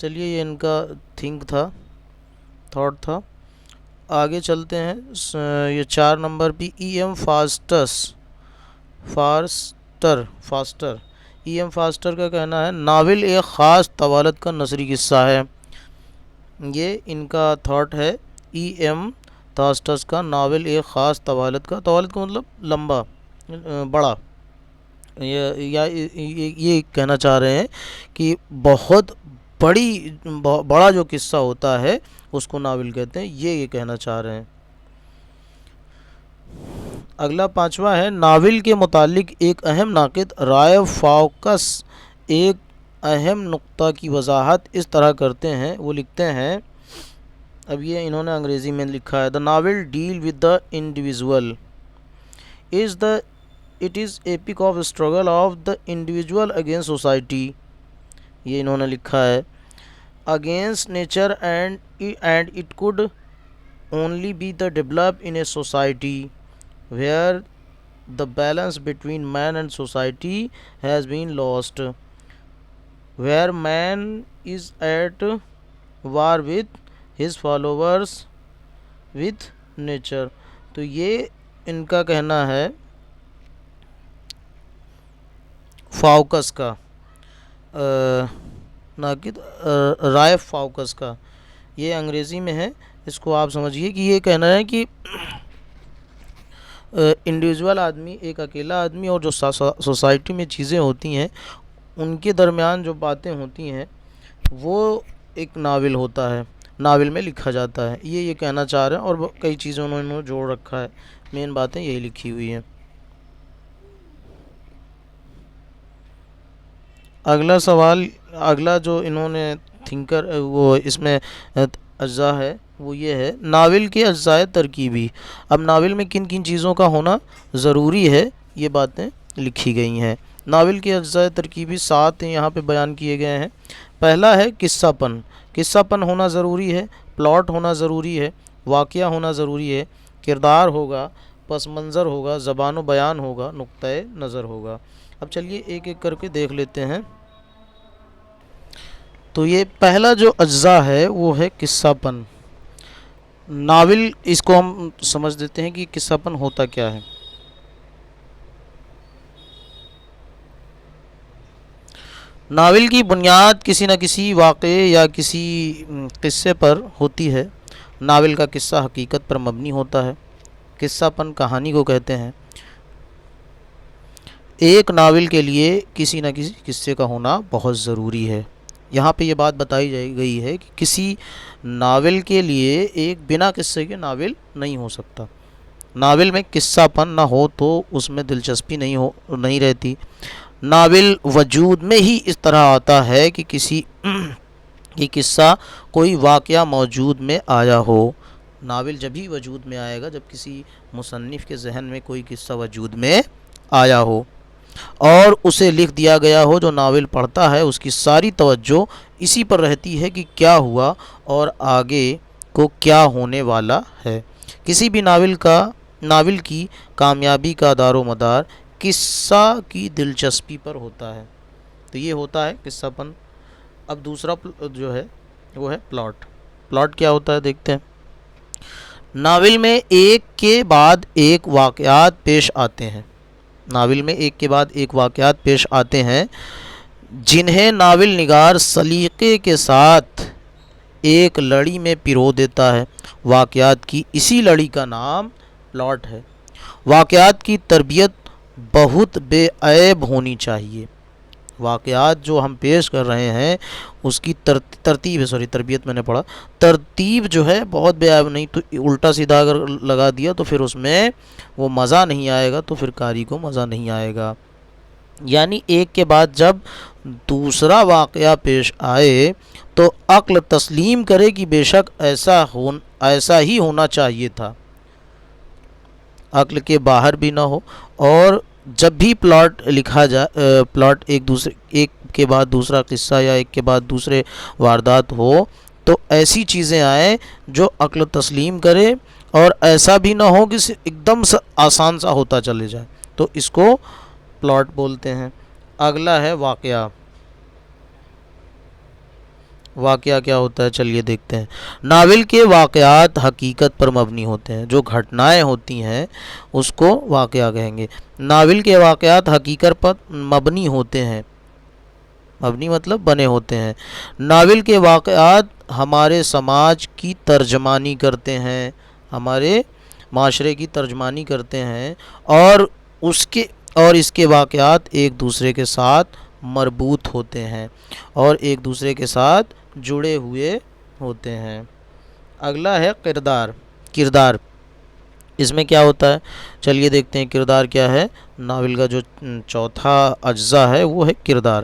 چلیے یہ ان کا تھنک تھا، تھاٹ تھا. آگے چلتے ہیں. یہ 4 نمبر پہ E M Foster. E M Foster کا کہنا ہے ناول ایک خاص طوالت کا نثری قصہ ہے. یہ ان کا تھاٹ ہے. ای ایم فاسٹر کا ناول ایک خاص طوالت کا مطلب لمبا، بڑا. یہ کہنا چاہ رہے ہیں کہ بہت بڑا جو قصہ ہوتا ہے اس کو ناول کہتے ہیں. یہ کہنا چاہ رہے ہیں. اگلا 5واں ہے ناول کے متعلق ایک اہم ناقد رائے فاوکس ایک اہم نقطہ کی وضاحت اس طرح کرتے ہیں. وہ لکھتے ہیں، اب یہ انہوں نے انگریزی میں لکھا ہے، the novel deal with the individual it is epic of struggle of the individual against society. یہ انہوں نے لکھا ہے against nature and it could only be the developed in a society where the balance between man and society has been lost, where man is at war with his followers with nature. تو یہ ان کا کہنا ہے فاوکس کا، ناقد رائے فاوکس کا. یہ انگریزی میں ہے، اس کو آپ سمجھیے کہ یہ کہنا ہے کہ انڈیویژول آدمی، ایک اکیلا آدمی، اور جو سوسائٹی میں چیزیں ہوتی ہیں ان کے درمیان جو باتیں ہوتی ہیں وہ ایک ناول ہوتا ہے، ناول میں لکھا جاتا ہے. یہ کہنا چاہ رہے ہیں، اور کئی چیزوں انہوں نے جوڑ رکھا ہے. مین باتیں یہی لکھی ہوئی ہیں. اگلا سوال، اگلا جو انہوں نے تھنکر وہ اس میں اجزاء ہے وہ یہ ہے ناول کے اجزاء ترکیبی. اب ناول میں کن کن چیزوں کا ہونا ضروری ہے یہ باتیں لکھی گئی ہیں. ناول کے اجزاء ترکیبی 7 یہاں پہ بیان کیے گئے ہیں. پہلا ہے قصہ پن ہونا ضروری ہے، پلاٹ ہونا ضروری ہے، واقعہ ہونا ضروری ہے، کردار ہوگا، پس منظر ہوگا، زبان و بیان ہوگا، نقطۂ نظر ہوگا. اب چلیے ایک ایک کر کے دیکھ لیتے ہیں. تو یہ پہلا جو اجزاء ہے وہ ہے قصہ پن. ناول، اس کو ہم سمجھ دیتے ہیں کہ قصہ پن ہوتا کیا ہے. ناول کی بنیاد کسی نہ کسی واقعے یا کسی قصے پر ہوتی ہے. ناول کا قصہ حقیقت پر مبنی ہوتا ہے. قصہ پن کہانی کو کہتے ہیں. ایک ناول کے لیے کسی نہ کسی قصے کا ہونا بہت ضروری ہے. یہاں پہ یہ بات بتائی گئی ہے کہ کسی ناول کے لیے ایک بنا قصے کے ناول نہیں ہو سکتا. ناول میں قصہ پن نہ ہو تو اس میں دلچسپی نہیں رہتی. ناول وجود میں ہی اس طرح آتا ہے کہ کسی کی قصہ کوئی واقعہ موجود میں آیا ہو. ناول جب ہی وجود میں آئے گا جب کسی مصنف کے ذہن میں کوئی قصہ وجود میں آیا ہو اور اسے لکھ دیا گیا ہو. جو ناول پڑھتا ہے اس کی ساری توجہ اسی پر رہتی ہے کہ کیا ہوا اور آگے کو کیا ہونے والا ہے. کسی بھی ناول کی کامیابی کا دار و مدار قصہ کی دلچسپی پر ہوتا ہے. تو یہ ہوتا ہے قصہ پن. اب دوسرا جو ہے وہ ہے پلاٹ کیا ہوتا ہے دیکھتے ہیں. ناول میں ایک کے بعد ایک واقعات پیش آتے ہیں. ناول میں ایک کے بعد ایک واقعات پیش آتے ہیں جنہیں ناول نگار سلیقے کے ساتھ ایک لڑی میں پرو دیتا ہے. واقعات کی اسی لڑی کا نام پلاٹ ہے. واقعات کی تربیت بہت بے عیب ہونی چاہیے. واقعات جو ہم پیش کر رہے ہیں اس کی تربیت میں نے پڑھا، ترتیب جو ہے بہت بے عیب نہیں. تو الٹا سیدھا اگر لگا دیا تو پھر اس میں وہ مزہ نہیں آئے گا، تو پھر قاری کو مزہ نہیں آئے گا. یعنی ایک کے بعد جب دوسرا واقعہ پیش آئے تو عقل تسلیم کرے کہ بے شک ایسا ہی ہونا چاہیے تھا، عقل کے باہر بھی نہ ہو. اور جب بھی پلاٹ لکھا جائے، پلاٹ ایک کے بعد دوسرا قصہ یا ایک کے بعد دوسرے واردات ہو تو ایسی چیزیں آئیں جو عقل تسلیم کرے اور ایسا بھی نہ ہو کہ ایک دم آسان سا ہوتا چلے جائے. تو اس کو پلاٹ بولتے ہیں. اگلا ہے واقعہ. واقعہ کیا ہوتا ہے چلیے دیکھتے ہیں۔ ناول کے واقعات حقیقت پر مبنی ہوتے ہیں، جو گھٹنائیں ہوتی ہیں اس کو واقعہ کہیں گے۔ ناول کے واقعات حقیقت پر مبنی ہوتے ہیں، مبنی مطلب بنے ہوتے ہیں۔ ناول کے واقعات ہمارے سماج کی ترجمانی کرتے ہیں، ہمارے معاشرے کی ترجمانی کرتے ہیں، اور اس کے واقعات ایک دوسرے کے ساتھ مربوط ہوتے ہیں اور ایک دوسرے کے ساتھ جڑے ہوئے ہوتے ہیں۔ اگلا ہے کردار۔ اس میں کیا ہوتا ہے چلیے دیکھتے ہیں کردار کیا ہے۔ ناول کا جو چوتھا اجزا ہے وہ ہے کردار۔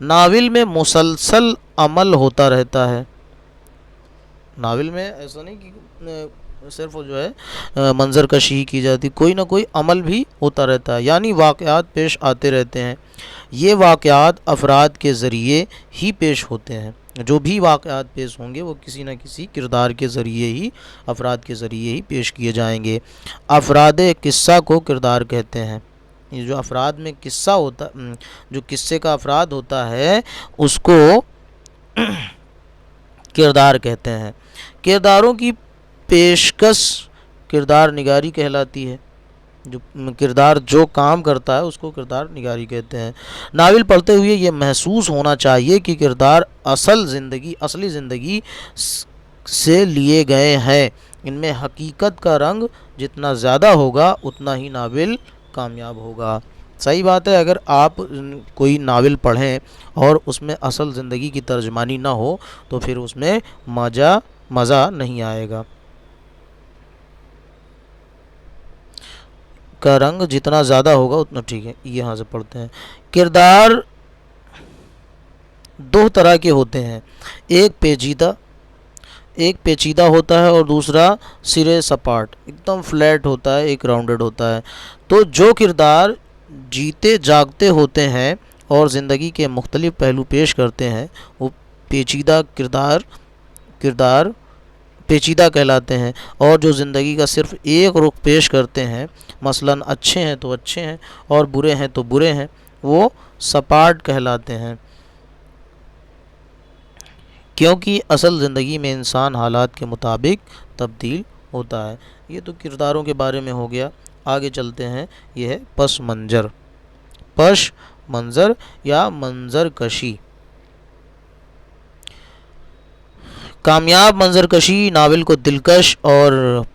ناول میں مسلسل عمل ہوتا رہتا ہے۔ ناول میں ایسا نہیں کہ صرف جو ہے منظر کشی کی جاتی، کوئی نہ کوئی عمل بھی ہوتا رہتا ہے، یعنی واقعات پیش آتے رہتے ہیں۔ یہ واقعات افراد کے ذریعے ہی پیش ہوتے ہیں، جو بھی واقعات پیش ہوں گے وہ کسی نہ کسی کردار کے ذریعے ہی، افراد کے ذریعے ہی پیش کیے جائیں گے۔ افراد قصہ کو کردار کہتے ہیں۔ یہ جو افراد میں قصہ ہوتا، جو قصے کا افراد ہوتا ہے اس کو کردار کہتے ہیں۔ کرداروں کی پیشکش کردار نگاری کہلاتی ہے۔ جو کردار جو کام کرتا ہے اس کو کردار نگاری کہتے ہیں۔ ناول پڑھتے ہوئے یہ محسوس ہونا چاہیے کہ کردار اصلی زندگی سے لیے گئے ہیں، ان میں حقیقت کا رنگ جتنا زیادہ ہوگا اتنا ہی ناول کامیاب ہوگا۔ صحیح بات ہے، اگر آپ کوئی ناول پڑھیں اور اس میں اصل زندگی کی ترجمانی نہ ہو تو پھر اس میں مزہ نہیں آئے گا۔ کا رنگ جتنا زیادہ ہوگا اتنا ٹھیک ہے، یہاں سے پڑھتے ہیں۔ کردار دو طرح کے ہوتے ہیں، ایک پیچیدہ ہوتا ہے اور دوسرا سرے سپاٹ ایک دم فلیٹ ہوتا ہے، ایک راؤنڈڈ ہوتا ہے۔ تو جو کردار جیتے جاگتے ہوتے ہیں اور زندگی کے مختلف پہلو پیش کرتے ہیں وہ پیچیدہ کہلاتے ہیں، اور جو زندگی کا صرف ایک رخ پیش کرتے ہیں، مثلاً اچھے ہیں تو اچھے ہیں اور برے ہیں تو برے ہیں، وہ سپاٹ کہلاتے ہیں۔ کیونکہ اصل زندگی میں انسان حالات کے مطابق تبدیل ہوتا ہے۔ یہ تو کرداروں کے بارے میں ہو گیا۔ آگے چلتے ہیں، یہ ہے پس منظر یا منظر کشی۔ کامیاب منظر کشی ناول کو دلکش اور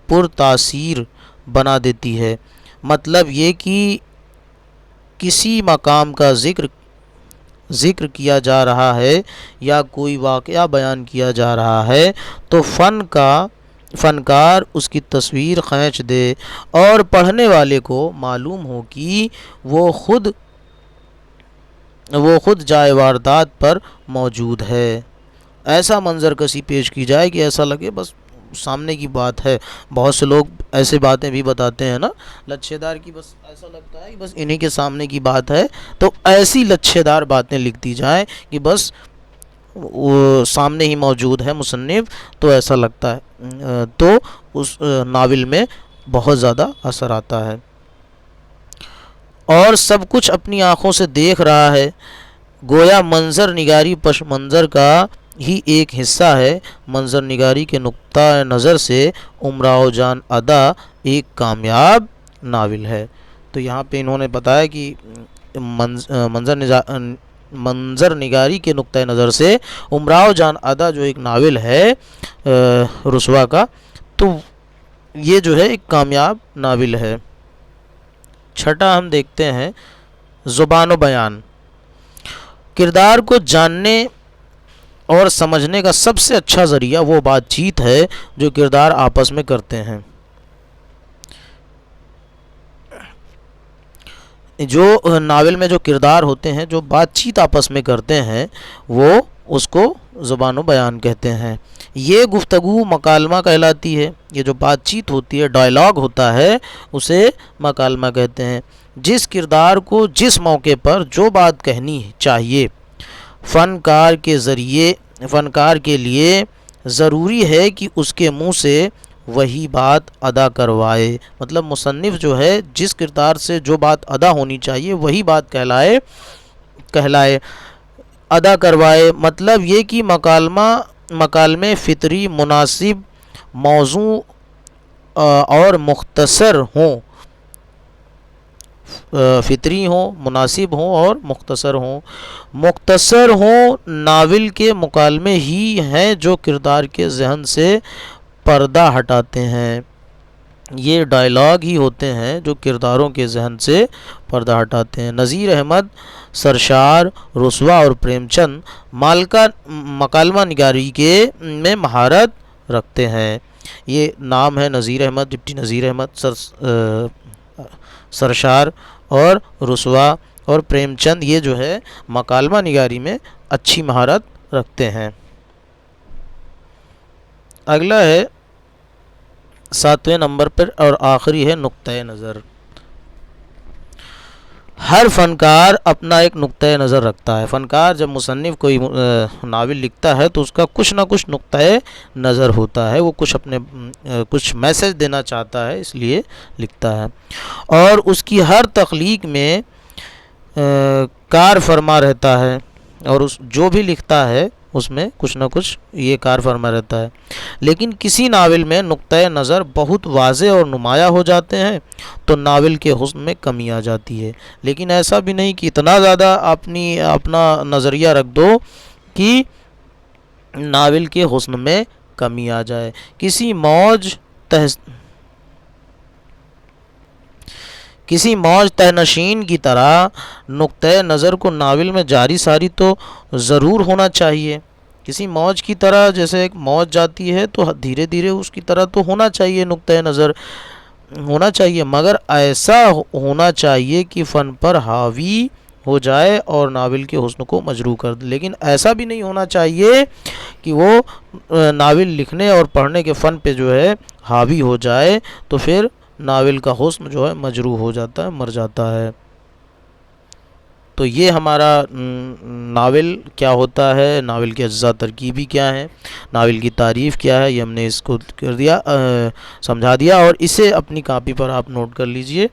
پرتاثیر بنا دیتی ہے۔ مطلب یہ کہ کسی مقام کا ذکر کیا جا رہا ہے یا کوئی واقعہ بیان کیا جا رہا ہے تو فنکار اس کی تصویر کھینچ دے اور پڑھنے والے کو معلوم ہو کہ وہ خود جائے واردات پر موجود ہے۔ ایسا منظر کشی پیش کی جائے کہ ایسا لگے بس سامنے کی بات ہے۔ بہت سے لوگ ایسے باتیں بھی بتاتے ہیں نا، لچھے دار کی، بس ایسا لگتا ہے کہ بس انہی کے سامنے کی بات ہے، تو ایسی لچھے دار باتیں لکھ دی جائیں کہ بس وہ سامنے ہی موجود ہے مصنف، تو ایسا لگتا ہے، تو اس ناول میں بہت زیادہ اثر آتا ہے اور سب کچھ اپنی آنکھوں سے دیکھ رہا ہے۔ گویا منظر نگاری پس منظر کا ہی ایک حصہ ہے۔ منظر نگاری کے نقطہ نظر سے امراؤ جان ادا ایک کامیاب ناول ہے۔ تو یہاں پہ انہوں نے بتایا کہ منظر نگاری کے نقطہ نظر سے امراؤ جان ادا جو ایک ناول ہے رسوا کا، تو یہ جو ہے ایک کامیاب ناول ہے۔ چھٹا ہم دیکھتے ہیں زبان و بیان۔ کردار کو جاننے اور سمجھنے کا سب سے اچھا ذریعہ وہ بات چیت ہے جو کردار آپس میں کرتے ہیں۔ جو ناول میں جو کردار ہوتے ہیں جو بات چیت آپس میں کرتے ہیں وہ اس کو زبان و بیان کہتے ہیں۔ یہ گفتگو مکالمہ کہلاتی ہے۔ یہ جو بات چیت ہوتی ہے، ڈائلاگ ہوتا ہے، اسے مکالمہ کہتے ہیں۔ جس کردار کو جس موقع پر جو بات کہنی چاہیے، فنکار کے لیے ضروری ہے کہ اس کے منہ سے وہی بات ادا کروائے۔ مطلب مصنف جو ہے جس کردار سے جو بات ادا ہونی چاہیے وہی بات کہلائے۔ ادا کروائے، مطلب یہ کہ مکالمے فطری، مناسب، موضوع اور مختصر ہوں، فطری ہوں، مناسب ہوں اور مختصر ہوں۔ ناول کے مکالمے ہی ہیں جو کردار کے ذہن سے پردہ ہٹاتے ہیں، یہ ڈائلاگ ہی ہوتے ہیں جو کرداروں کے ذہن سے پردہ ہٹاتے ہیں۔ نذیر احمد، سرشار، رسوا اور پریم چند مکالمہ نگاری میں مہارت رکھتے ہیں۔ یہ نام ہے نذیر احمد، ڈپٹی نذیر احمد، سرشار اور رسوا اور پریم چند، یہ جو ہے مکالمہ نگاری میں اچھی مہارت رکھتے ہیں۔ اگلا ہے 7ویں نمبر پر اور آخری ہے نقطۂ نظر۔ ہر فنکار اپنا ایک نقطۂ نظر رکھتا ہے۔ فنکار جب مصنف کوئی ناول لکھتا ہے تو اس کا کچھ نہ کچھ نقطۂ نظر ہوتا ہے، وہ کچھ میسج دینا چاہتا ہے، اس لیے لکھتا ہے، اور اس کی ہر تخلیق میں کار فرما رہتا ہے، اور جو بھی لکھتا ہے اس میں کچھ نہ کچھ یہ کار فرما رہتا ہے۔ لیکن کسی ناول میں نقطۂ نظر بہت واضح اور نمایاں ہو جاتے ہیں تو ناول کے حسن میں کمی آ جاتی ہے، لیکن ایسا بھی نہیں کہ اتنا زیادہ اپنا نظریہ رکھ دو کہ ناول کے حسن میں کمی آ جائے۔ کسی موج تہنشین کی طرح نقطۂ نظر کو ناول میں جاری ساری تو ضرور ہونا چاہیے۔ کسی موج کی طرح، جیسے ایک موج جاتی ہے تو دھیرے دھیرے اس کی طرح تو ہونا چاہیے، نقطۂ نظر ہونا چاہیے، مگر ایسا ہونا چاہیے کہ فن پر حاوی ہو جائے اور ناول کے حسن کو مجروح کر دے، لیکن ایسا بھی نہیں ہونا چاہیے کہ وہ ناول لکھنے اور پڑھنے کے فن پہ جو ہے حاوی ہو جائے، تو پھر ناول کا حسن جو ہے مجروح ہو جاتا ہے، مر جاتا ہے۔ تو یہ ہمارا ناول کیا ہوتا ہے، ناول کے اجزاء ترکیبی کیا ہیں، ناول کی تعریف کیا ہے، یہ ہم نے اس کو سمجھا دیا، اور اسے اپنی کاپی پر آپ نوٹ کر لیجئے۔